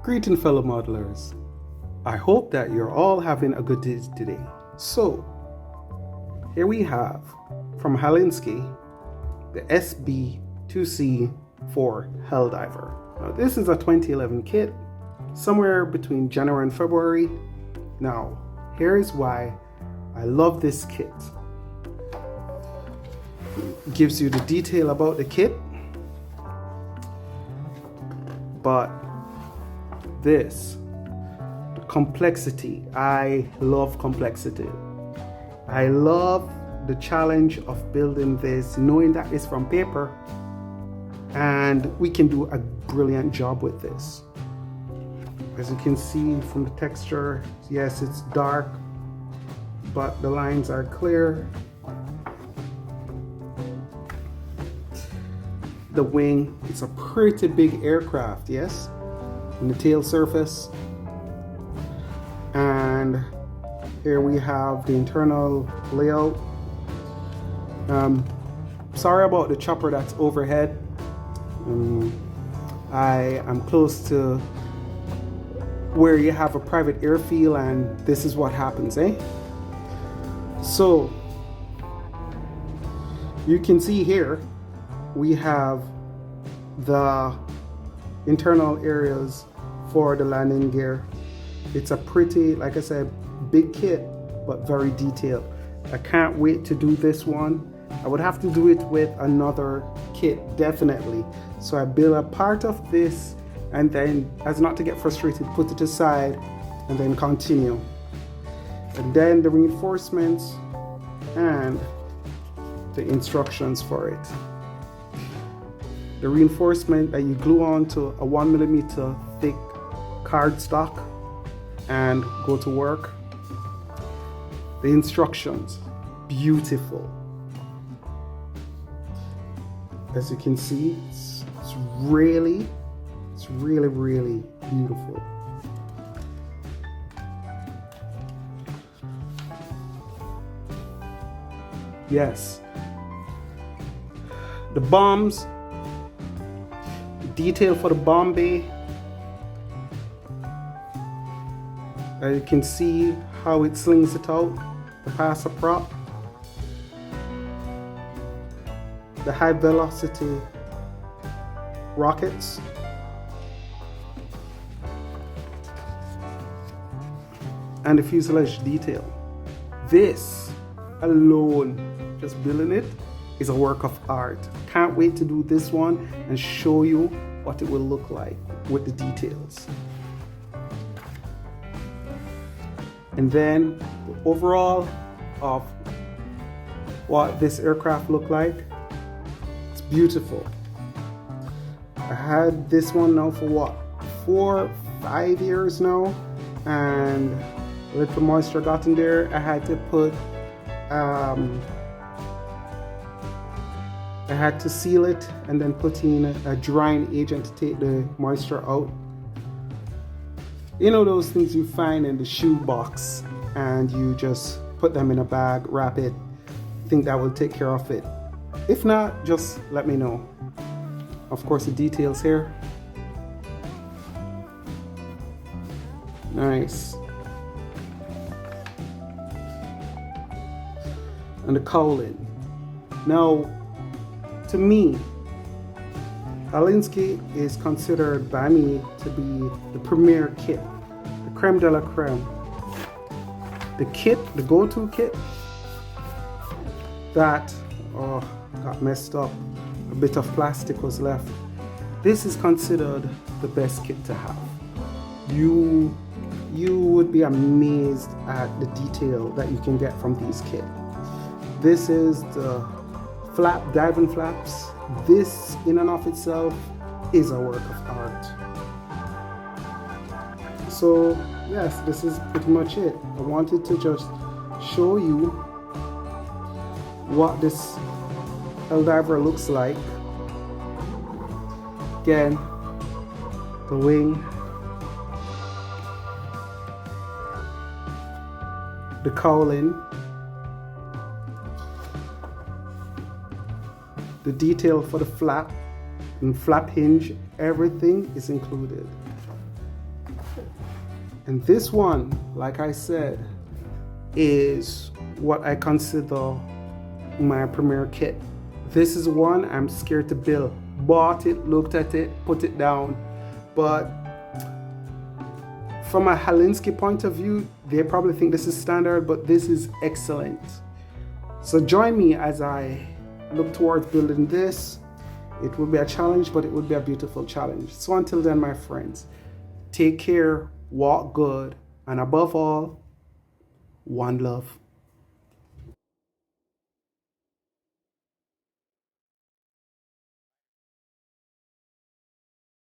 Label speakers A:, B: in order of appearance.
A: Greetings, fellow modelers. I hope that you're all having a good day today. So, here we have from HALINSKI the SB2C-4 Helldiver. Now, this is a 2011 kit, somewhere between January and February. Now, here is why I love this kit. It gives you the detail about the kit, but this, the complexity. I love complexity. I love the challenge of building this, knowing that it's from paper and we can do a brilliant job with this. As you can see from the texture, yes, it's dark, but the lines are clear. The wing, it's a pretty big aircraft, yes? On the tail surface, and here we have the internal layout. Sorry about the chopper that's overhead. I am close to where you have a private airfield, and this is what happens, eh? So you can see here we have the internal areas for the landing gear. It's a pretty, like I said, big kit, but very detailed. I can't wait to do this one. I would have to do it with another kit, definitely. So I build a part of this, and then, as not to get frustrated, put it aside and then continue. And then the reinforcements and the instructions for it. The reinforcement that you glue onto a 1mm thick cardstock and go to work. The instructions, beautiful. As you can see, it's really beautiful. Yes, the bombs, the detail for the bomb bay. You can see how it slings it out, the passer prop, the high velocity rockets, and the fuselage detail. This alone, just building it, is a work of art. Can't wait to do this one and show you what it will look like with the details. And then the overall of what this aircraft looked like, it's beautiful. I had this one now for what, 4-5 years now, and a little moisture got in there. I had to put, I had to seal it and then put in a drying agent to take the moisture out. You know those things you find in the shoe box and you just put them in a bag, wrap it, think that will take care of it. If not, just let me know. Of course, the details here. Nice. And the cowling. Now, to me, HALINSKI is considered by me to be the premier kit, the creme de la creme. The kit, the go-to kit that got messed up, a bit of plastic was left. This is considered the best kit to have. You would be amazed at the detail that you can get from these kits. This is the diving flaps. This in and of itself is a work of art. So yes, this is pretty much it. I wanted to just show you what this Helldiver looks like. Again, the wing, the cowling, the detail for the flap and flap hinge, everything is included. And this one, like I said, is what I consider my premier kit. This is one I'm scared to build. Bought it, looked at it, put it down. But from a HALINSKI point of view, they probably think this is standard, but this is excellent. So join me as I look towards building this. It will be a challenge, but it will be a beautiful challenge. So until then, my friends, take care, walk good, and above all, one love.